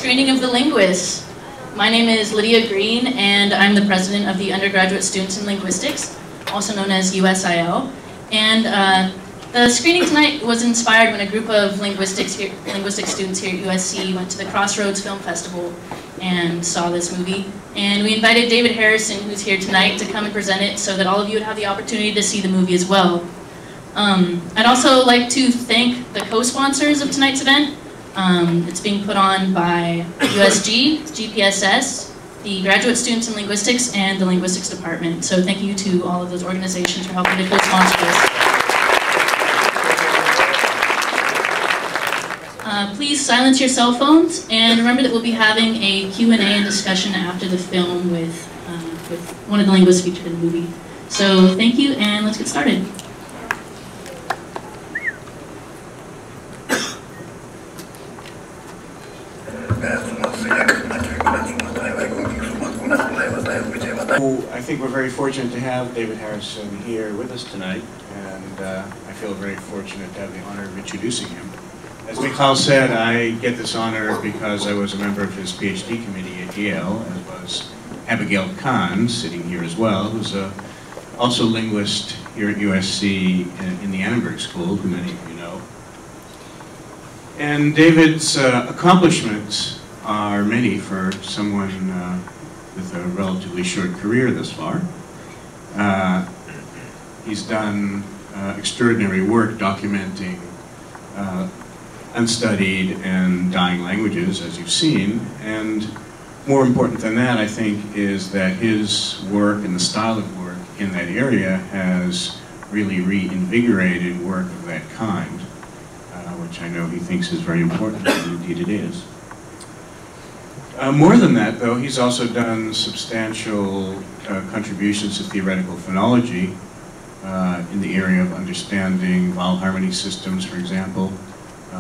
screening of The Linguists. My name is Lydia Green, and I'm the president of the Undergraduate Students in Linguistics, also known as USIL. And the screening tonight was inspired when a group of linguistics students here at USC went to the Crossroads Film Festival and saw this movie. And we invited David Harrison, who's here tonight, to come and present it so that all of you would have the opportunity to see the movie as well. I'd also like to thank the co-sponsors of tonight's event. It's being put on by USG, GPSS, the Graduate Students in Linguistics, and the Linguistics Department. So thank you to all of those organizations for helping to co-sponsor this. Please silence your cell phones, and remember that we'll be having a Q&A and discussion after the film with one of the linguists featured in the movie. So thank you, and let's get started. I think we're very fortunate to have David Harrison here with us tonight, and I feel very fortunate to have the honor of introducing him. As Mikhail said, I get this honor because I was a member of his PhD committee at Yale, as was Abigail Khan, sitting here as well, who's also a linguist here at USC in the Annenberg School, who many of you know. And David's accomplishments are many for someone with a relatively short career thus far. He's done extraordinary work documenting unstudied and dying languages, as you've seen, and more important than that, I think, is that his work and the style of work in that area has really reinvigorated work of that kind, which I know he thinks is very important, and indeed it is. More than that, though, he's also done substantial contributions to theoretical phonology in the area of understanding vowel harmony systems, for example,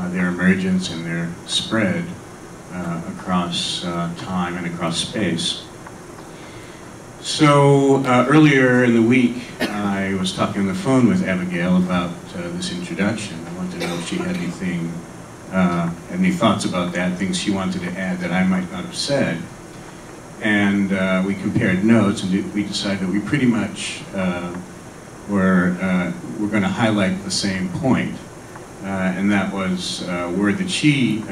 their emergence and their spread across time and across space. So earlier in the week, I was talking on the phone with Abigail about this introduction. I wanted to know if she had anything, any thoughts about that, things she wanted to add that I might not have said. And we compared notes, and we decided that we pretty much were going to highlight the same point. And that was a word that she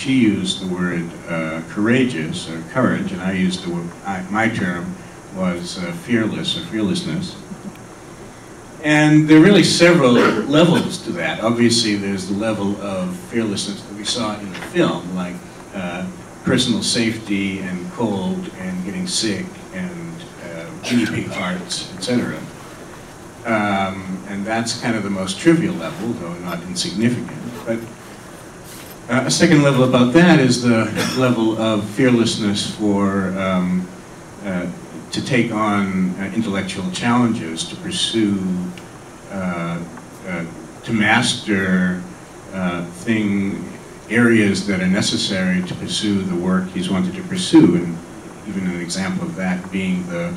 used the word courageous, or courage, and I used the word, my term was fearless, or fearlessness. And there are really several levels to that. Obviously, there's the level of fearlessness that we saw in the film, like personal safety and cold and getting sick and guinea pig hearts, etc. And that's kind of the most trivial level, though not insignificant. But a second level about that is the level of fearlessness for to take on intellectual challenges, to pursue, to master areas that are necessary to pursue the work he's wanted to pursue. And even an example of that being the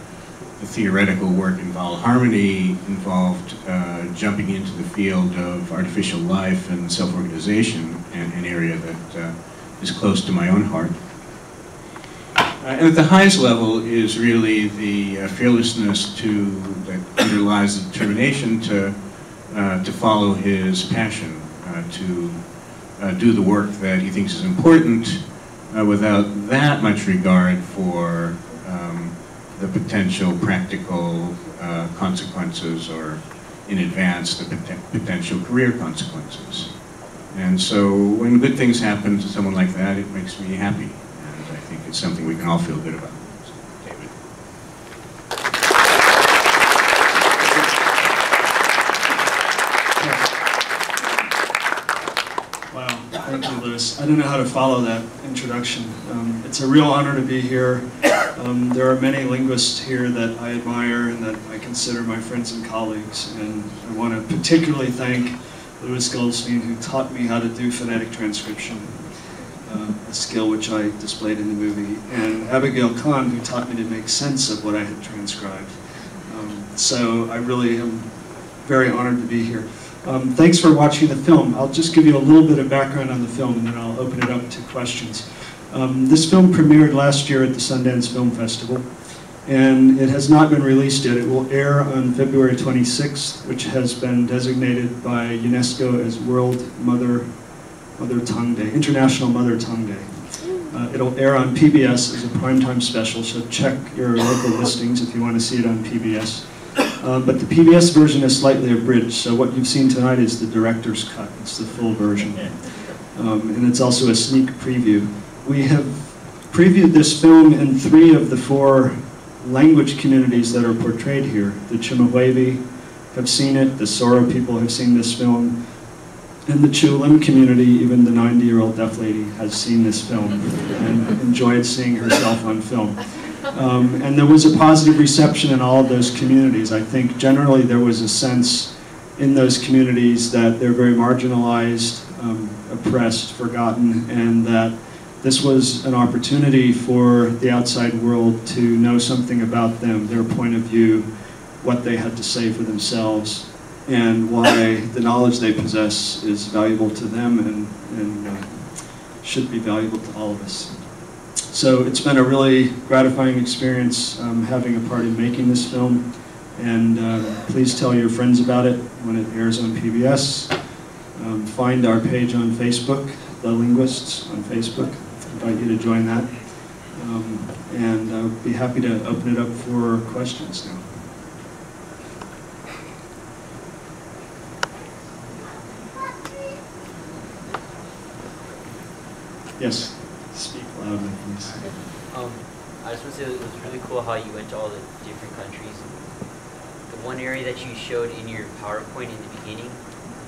theoretical work in vowel harmony involved jumping into the field of artificial life and self-organization, an area that is close to my own heart. And at the highest level is really the fearlessness that underlies the determination to follow his passion, to do the work that he thinks is important without that much regard for the potential practical consequences, or in advance the potential career consequences. And so when good things happen to someone like that, it makes me happy. And I think it's something we can all feel good about. So, David. Wow, thank you, Louis. I don't know how to follow that introduction. It's a real honor to be here. There are many linguists here that I admire and that I consider my friends and colleagues, and I want to particularly thank Louis Goldstein, who taught me how to do phonetic transcription, a skill which I displayed in the movie, and Abigail Khan, who taught me to make sense of what I had transcribed. So I really am very honored to be here. Thanks for watching the film. I'll just give you a little bit of background on the film and then I'll open it up to questions. This film premiered last year at the Sundance Film Festival, and it has not been released yet. It will air on February 26th, which has been designated by UNESCO as World Mother Tongue Day, International Mother Tongue Day. It'll air on PBS as a primetime special, so check your local listings if you want to see it on PBS. But the PBS version is slightly abridged, so what you've seen tonight is the director's cut. It's the full version. And it's also a sneak preview. We have previewed this film in 3 of the 4 language communities that are portrayed here. The Chemehuevi have seen it, the Sora people have seen this film, and the Chulim community, even the 90-year-old deaf lady, has seen this film and enjoyed seeing herself on film. And there was a positive reception in all of those communities. I think generally there was a sense in those communities that they're very marginalized, oppressed, forgotten, and that this was an opportunity for the outside world to know something about them, their point of view, what they had to say for themselves, and why the knowledge they possess is valuable to them and should be valuable to all of us. So it's been a really gratifying experience having a part in making this film, and please tell your friends about it when it airs on PBS. Find our page on Facebook, The Linguists on Facebook. I invite you to join that. And I'll be happy to open it up for questions now. Yes, speak loudly, please. I just want to say it was really cool how you went to all the different countries. The one area that you showed in your PowerPoint in the beginning,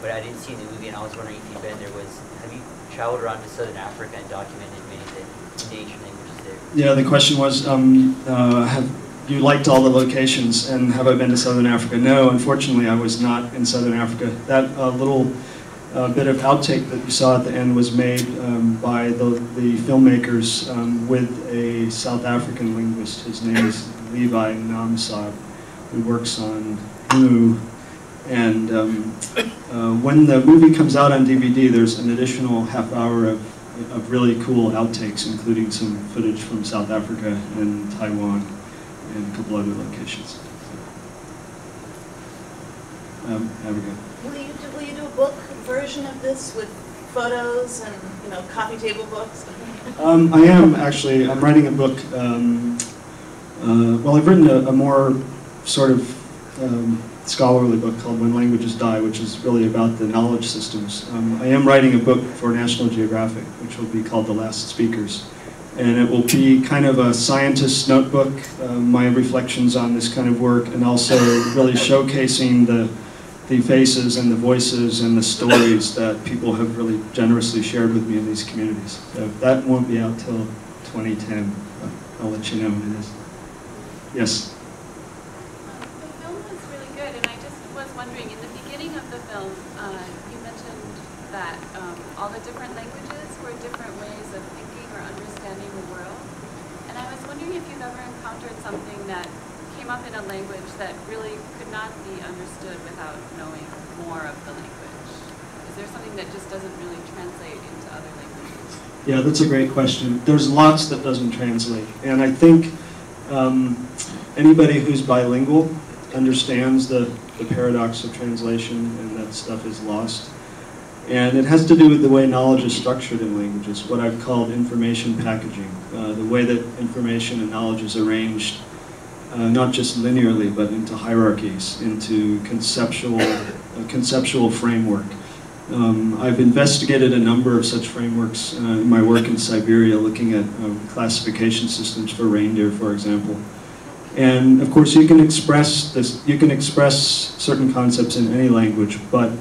but I didn't see in the movie, and I was wondering if you've been there, was have you traveled around to Southern Africa and documented many of the ancient languages there? Yeah, the question was, have you liked all the locations, and have I been to Southern Africa? No, unfortunately, I was not in Southern Africa. That little bit of outtake that you saw at the end was made by the filmmakers with a South African linguist. His name is Levi Namsab, who works on Mu. And when the movie comes out on DVD, there's an additional half hour of really cool outtakes, including some footage from South Africa and Taiwan and a couple other locations. Have a go. Will you do a book version of this with photos and coffee table books? I am actually. I'm writing a book. Well, I've written a more sort of scholarly book called When Languages Die, which is really about the knowledge systems. I am writing a book for National Geographic, which will be called The Last Speakers. And it will be kind of a scientist's notebook, my reflections on this kind of work, and also really showcasing the faces and the voices and the stories that people have really generously shared with me in these communities. So that won't be out till 2010, but I'll let you know when it is. Yes? The film was really good, and I just was wondering, in the beginning of the film, you mentioned that all the different languages were different ways of thinking or understanding the world. And I was wondering if you've ever encountered something that came up in a language that really could not be understood without knowing more of the language. Is there something that just doesn't really translate into other languages? Yeah, that's a great question. There's lots that doesn't translate. And I think anybody who's bilingual understands the paradox of translation, and that stuff is lost. And it has to do with the way knowledge is structured in languages, what I've called information packaging, the way that information and knowledge is arranged, not just linearly, but into hierarchies, into conceptual framework. I've investigated a number of such frameworks in my work in Siberia, looking at classification systems for reindeer, for example. And of course, you can express certain concepts in any language, but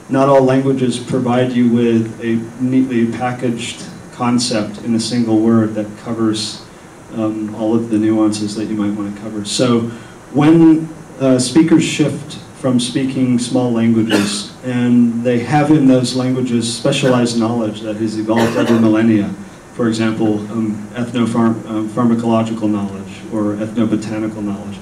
not all languages provide you with a neatly packaged concept in a single word that covers all of the nuances that you might want to cover. So when speakers shift from speaking small languages, and they have in those languages specialized knowledge that has evolved over millennia, for example, ethnopharmacological knowledge or ethnobotanical knowledge,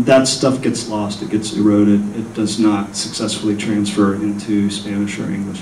that stuff gets lost, it gets eroded, it does not successfully transfer into Spanish or English.